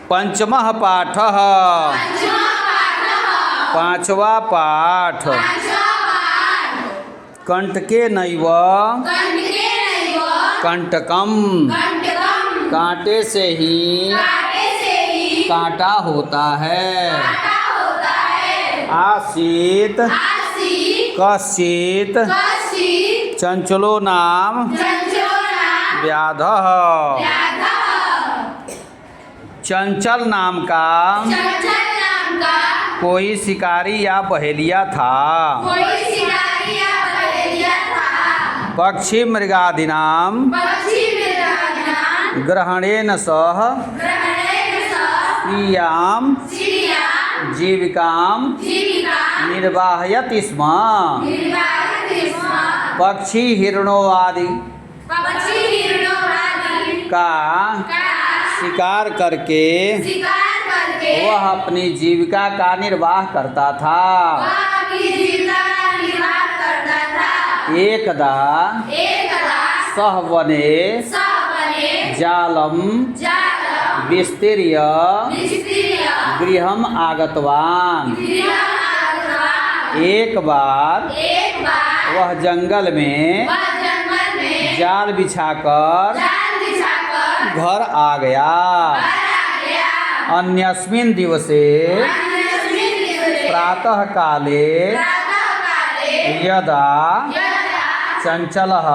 पंचमः पाठः पांचवा पाठ। कंटकेनैव कंटकम कांटे से ही कांटा होता है। आसीत कश्चित् चंचलो नाम व्याधः। चंचल नाम का कोई शिकारी या बहेलिया था। पक्षी मृगादीनां ग्रहणेन सह स्त्रियां जीविकां निर्वाहयति स्म। पक्षी हिरणों आदि का शिकार करके वह अपनी जीविका का निर्वाह करता था। एकदा सह वने जालम विस्तीर्य गृहम आगतवान। एक बार वह जंगल में जाल बिछाकर घर आ गया। अन्यस्मिन् दिवसे प्रातः काले यदा चंचलः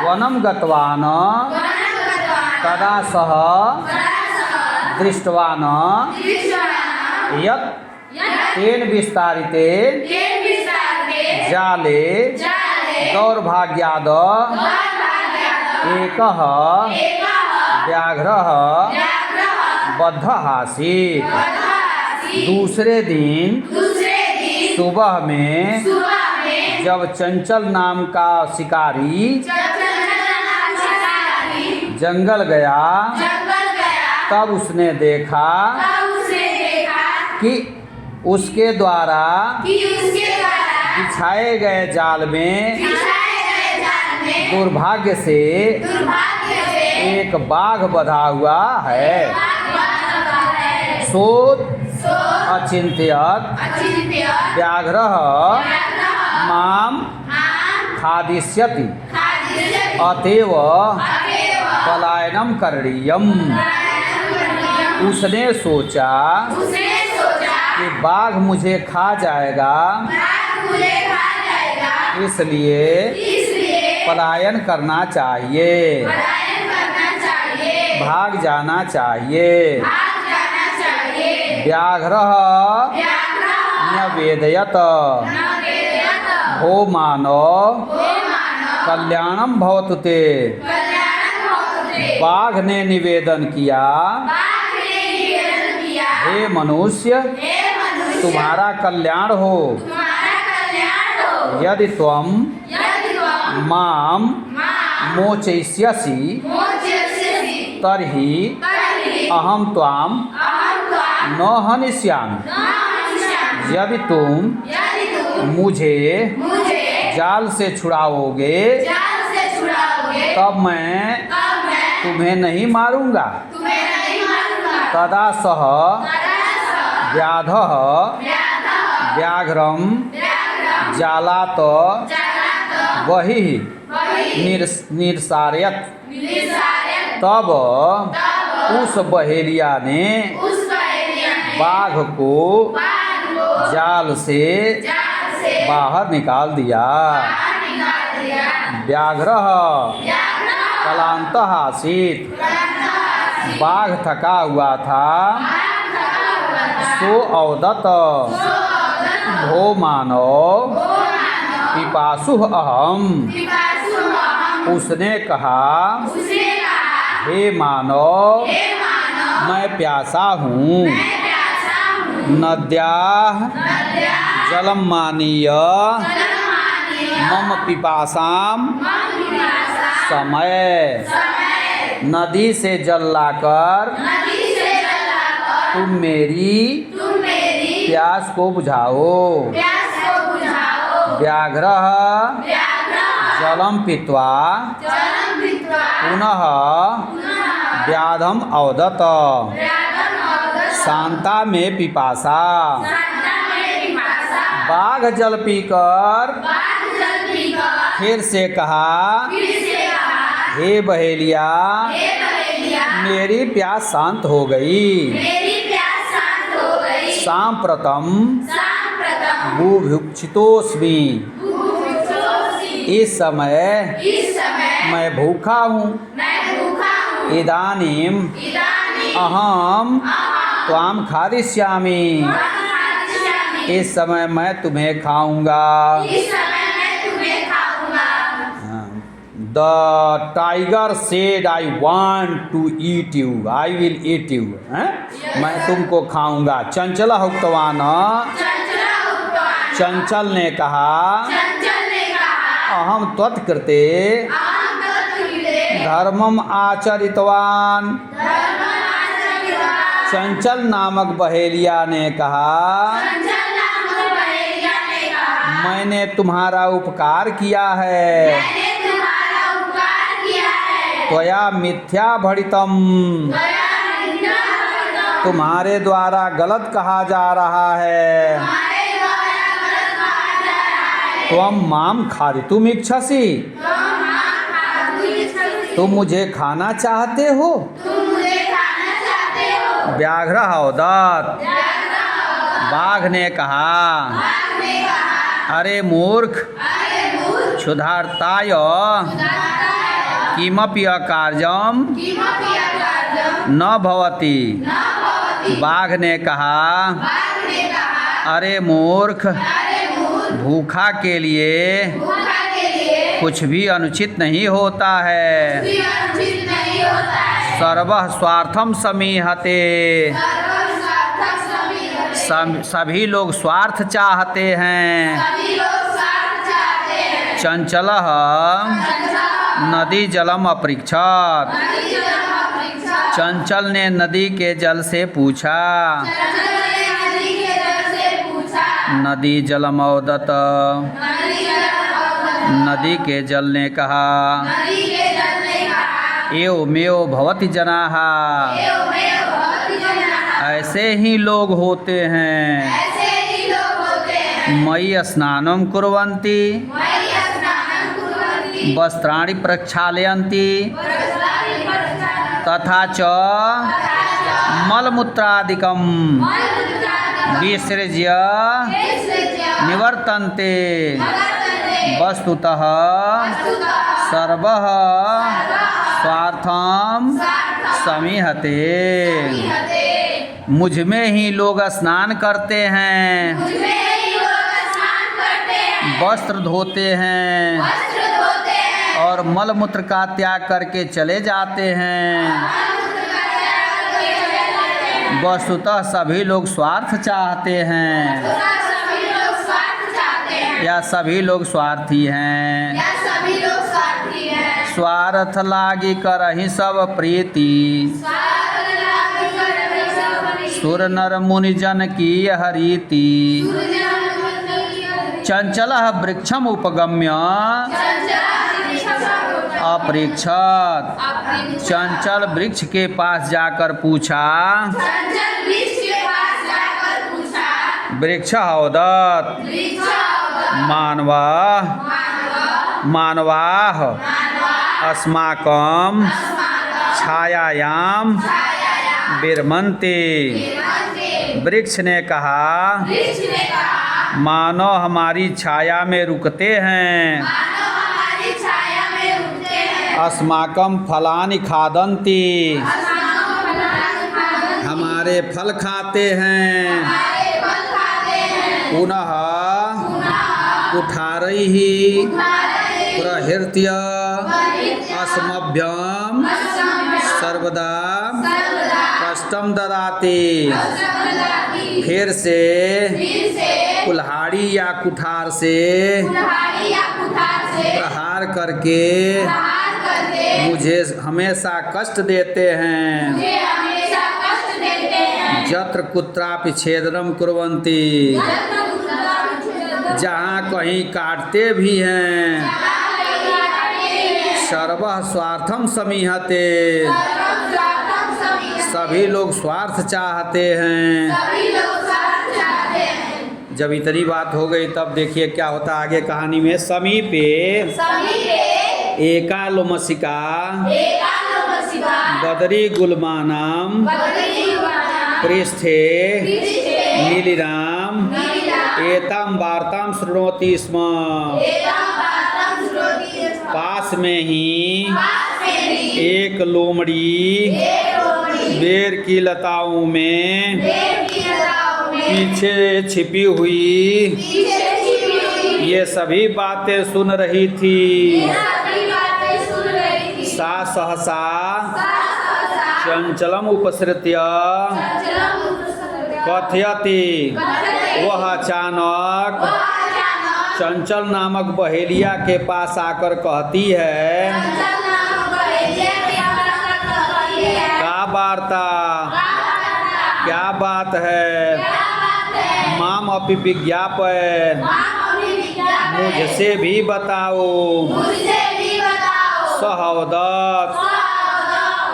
वनं गतवान् तदा सः दृष्टवान् यत् तेन विस्तारिते जाले दौर्भाग्याद् एकः व्याघ्रः बद्धः आसीत्। दूसरे दिन सुबह में जब चंचल नाम का शिकारी जंगल गया तब उसने देखा कि उसके द्वारा बिछाए गए जाल में दुर्भाग्य से एक बाघ बंधा हुआ है। सो अचिंत्यत व्याघ्रः माम खादिष्यति अतएव पलायनम करणीयम्। उसने सोचा कि बाघ मुझे खा जाएगा, इसलिए पलायन करना चाहिए, भाग जाना चाहिए। व्याघ्रः न्यवेदयत भो मानव कल्याणम भवतु ते। बाघ ने निवेदन किया, हे मनुष्य तुम्हारा कल्याण हो। यदि त्वं माम मोचयिष्यसि तर्हि अहम त्वां न हनिष्यामि। यदि तुम मुझे जाल से छुड़ाओगे तब मैं तुम्हें नहीं मारूंगा। तदा सह व्याधः व्याघ्रम जालात बहिः निरसारयत्। तब उस बहेलिया ने बाघ को जाल से बाहर निकाल दिया। व्याघ्रः क्लान्तः आसीत्। बाघ थका हुआ था। सो अवदत् भो मानव पिपासुः अहम्। उसने कहा, हे मानव मैं प्यासा हूँ। नद्याः जलम मानीय मम पिपासाम समय। नदी से जल लाकर तुम मेरी प्यास को बुझाओ। व्याघ्रः जलम पीत्वा पुनः व्याधम अवदत शांता में पिपासा। बाघ जल पीकर फिर से कहा, हे बहेलिया, मेरी प्यास शांत हो गई। सांप्रतम बुभुक्षितोस्मि, इस समय मैं भूखा हूँ। इदानीम अहम त्वाम खादिष्यामि, इस समय मैं तुम्हें खाऊंगा। The tiger said, I want to eat you. I will eat you. मैं तुमको खाऊंगा। चंचल उक्तवान, चंचल ने कहा, अहम त्वत्कृते धर्मम आचरितवान। चंचल नामक बहेलिया ने कहा, मैंने तुम्हारा उपकार किया है। त्वया मिथ्या भणितम, तुम्हारे द्वारा गलत कहा जा रहा है। त्वम माम खादितुम इच्छसि, तुम मुझे खाना चाहते हो। व्याघ्र अवदत्, बाघ ने कहा, अरे मूर्ख, क्षुधार्ताय किमपि अकार्यम न भवति। बाघ ने कहा, अरे मूर्ख, भूखा के लिए कुछ भी अनुचित नहीं होता है। सर्वः स्वार्थम समीहते, सभी लोग स्वार्थ चाहते हैं। चंचलः नदी जलम अपृच्छत, चंचल ने नदी के जल से पूछा। नदी जलम अवदत, नदी के जल ने कहा, एवमेव भवति जनाः, ऐसे ही लोग होते हैं। मयि स्नानं कुर्वन्ति वस्त्राणि प्रक्षालयन्ति तथा च मलमूत्रादिकं विसृज्य निवर्तन्ते। वस्तुतः सर्वः स्वार्थं समीहते, मुझ में ही लोग स्नान करते हैं, वस्त्र धोते हैं और मलमूत्र का त्याग करके चले जाते हैं। वस्तुतः सभी लोग स्वार्थ चाहते हैं, या सभी लोग स्वार्थी हैं। स्वार्थ लागी करहि सब प्रीति, सुर नर मुनि जन की यह रीति। चंचलः वृक्षम उपगम्य अपृच्छत, चंचल वृक्ष के पास जाकर पूछा। वृक्ष अवदत्, मानवाः अस्माकं छायायां विरमन्ते। वृक्ष ने कहा, मानव हमारी छाया में रुकते हैं। अस्माकं फलानि खादन्ति, हमारे फल खाते हैं। पुनः कुठारैः प्रहृत्य अस्मभ्यं सर्वदा कष्टं ददाति। फिर से कुल्हाड़ी या कुठार से प्रहार करके मुझे हमेशा कष्ट देते हैं। यत्र कुत्रापि छेदनम कुर्वन्ति, जहाँ कहीं काटते भी हैं। सर्वः स्वार्थम समीहते, सभी लोग स्वार्थ चाहते हैं। जब इतनी बात हो गई तब देखिए क्या होता आगे कहानी में। समीपे एकालोमसिका बदरी गुलमानाम पृष्ठे नीलिराम एताम वार्ताम शृणोति स्म। पास में ही एक लोमड़ी बेर की लताओं में पीछे छिपी हुई ये सभी बातें सुन रही थी। सा सहसा चंचलम उपसृत्य कथयति। वह अचानक चंचल नामक बहेलिया के पास आकर कहती है, क्या वार्ता, क्या बात है। माम अपि विज्ञापय, मुझसे भी बताओ। सहवदत्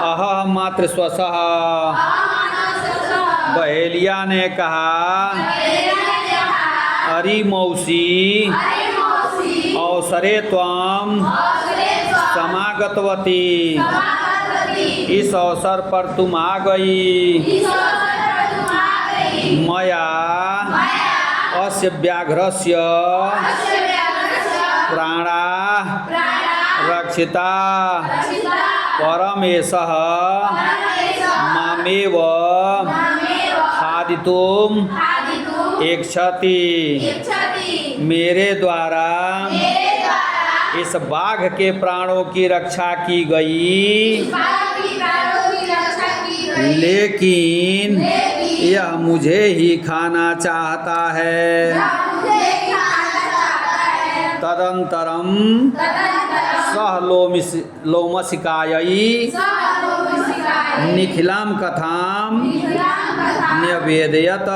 अहम मात्र स्वसः। बहेलिया ने कहा, अरे मौसी अवसरे त्वं समागतवती। इस अवसर पर तुम आ गई। मया अस्य व्याघ्रस्य प्राणा रक्षिता परमेशः मामेव खादितुम् इच्छति। मेरे द्वारा इस बाघ के प्राणों की रक्षा की गई, लेकिन यह मुझे ही खाना चाहता है। तदंतरम सह लोमसिकायै निखिलाम कथाम न्यवेदयत।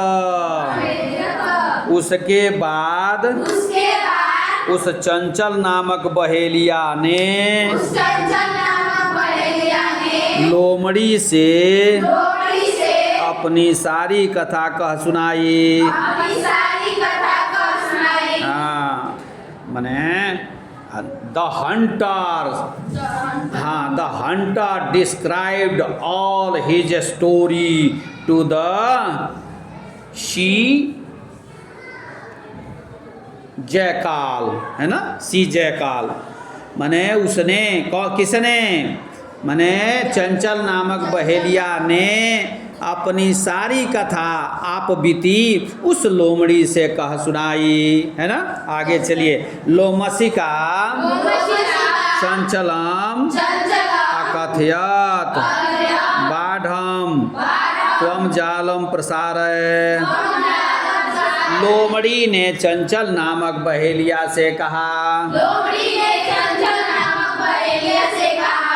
उसके बाद उस चंचल नामक बहेलिया ने लोमड़ी से अपनी सारी कथा कह सुनाई। हाँ, मने द हंटर, हाँ, the hunter described all his story to the she jackal, है ना, सी जयकाल। मने उसने किसने, मने चंचल नामक बहेलिया ने अपनी सारी कथा आप बीती उस लोमड़ी से कह सुनाई, है ना। आगे चलिए। लोमसिका चंचलम अकथयत बाढ़म त्वम जालम प्रसारय। लोमड़ी ने चंचल नामक बहेलिया से कहा,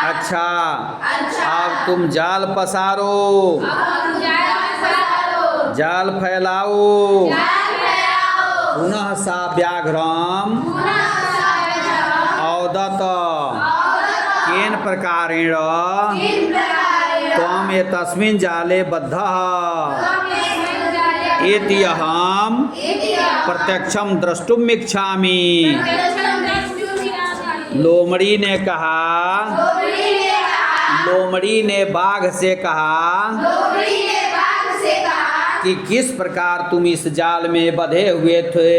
अच्छा, अब तुम जाल पसारो, जाल फैलाओ। पुनः सा व्याघ्रम औदत केन प्रकारेण त्वम एतस्मिन् जाले बद्धः इति अहम प्रत्यक्षम द्रष्टुम इच्छामि। लोमड़ी ने कहा, लोमड़ी ने बाघ से कहा कि किस प्रकार तुम इस जाल में बंधे हुए थे,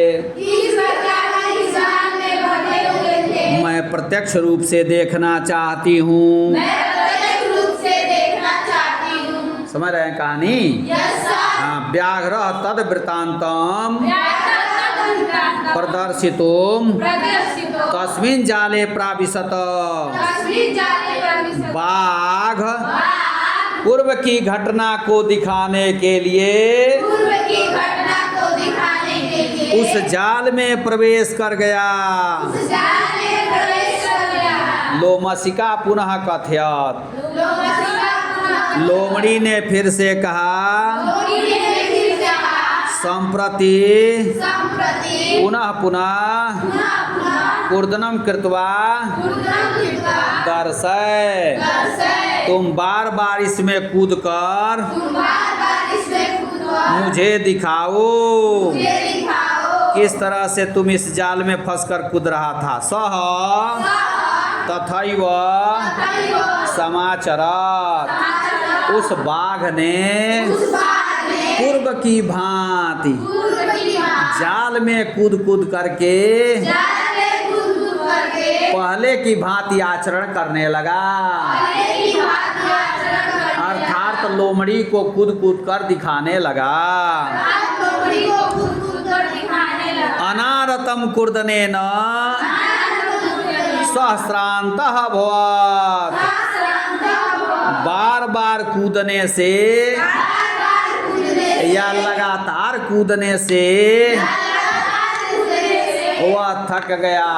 मैं प्रत्यक्ष रूप से देखना चाहती हूँ। समझ रहे हैं कहानी? हाँ। व्याघ्र तद वृत्तांतम प्रदर्शितुम तस्मिन् जाले प्राविशत। बाघ पूर्व की घटना को दिखाने के लिए उस जाल में प्रवेश कर गया। लोमसिका पुनः कथयत। लोमड़ी ने फिर से कहा, संप्रति पुनः पुनः कूर्दनम कृत्वा दर्शय। तुम बार बार इसमें कूदकर मुझे दिखाओ किस तरह से तुम इस जाल में फंसकर कूद रहा था। सह तथैव समाचरत्। उस बाघ ने पूर्व की भांति जाल में कूद कूद करके पहले की भांति आचरण करने लगा। अर्थात लोमड़ी को कूद कूद कर दिखाने लगा। अनारतम कूर्दनेन सहस्रांतः भवत्। बार बार कूदने से या लगातार कूदने से वह थक गया।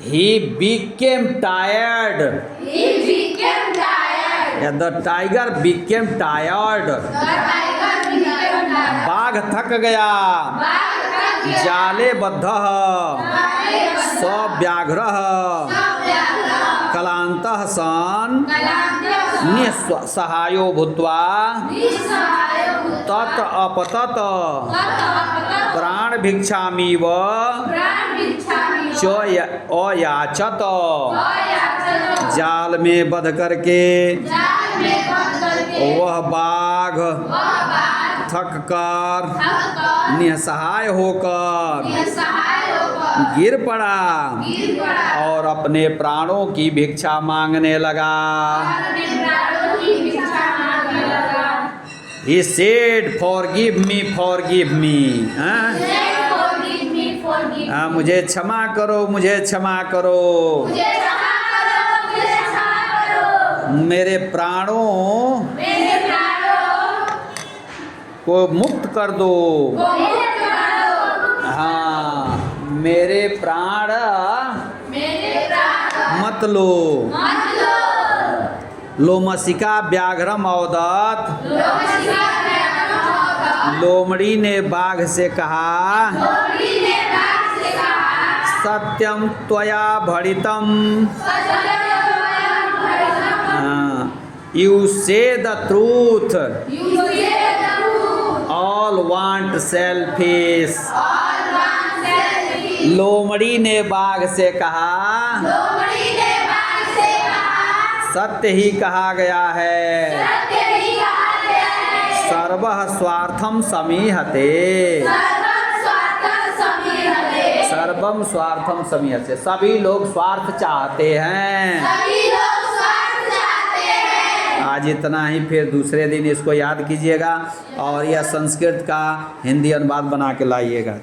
He became tired. The tiger became tired. बाघ थक गया। जाले बद्धः सव्याघ्रः कलान्तः सन् निःसहायो भूत्वा तत् अपतत् प्राण भिक्षामीव च अयाचत। जाल में बंध करके वह बाघ थक कर निसहाय होकर गिर पड़ा और अपने प्राणों की भिक्षा मांगने लगा। He said, "Forgive me, forgive me." मुझे क्षमा करो, मुझे क्षमा करो। मेरे प्राणों को मुक्त कर दो। हाँ, मेरे प्राण मत लो। लोमशिका व्याघ्रम अवदत्। लोमड़ी ने बाघ से कहा, सत्यम त्वया भणितम। You say the truth. All want selfish. लोमड़ी ने बाघ से कहा, सत्य ही कहा गया है। सर्वः स्वार्थम समीहते। सर्वम स्वार्थम समीहते। सभी लोग स्वार्थ चाहते हैं। आज इतना ही, फिर दूसरे दिन इसको याद कीजिएगा और यह संस्कृत का हिंदी अनुवाद बना के लाइएगा।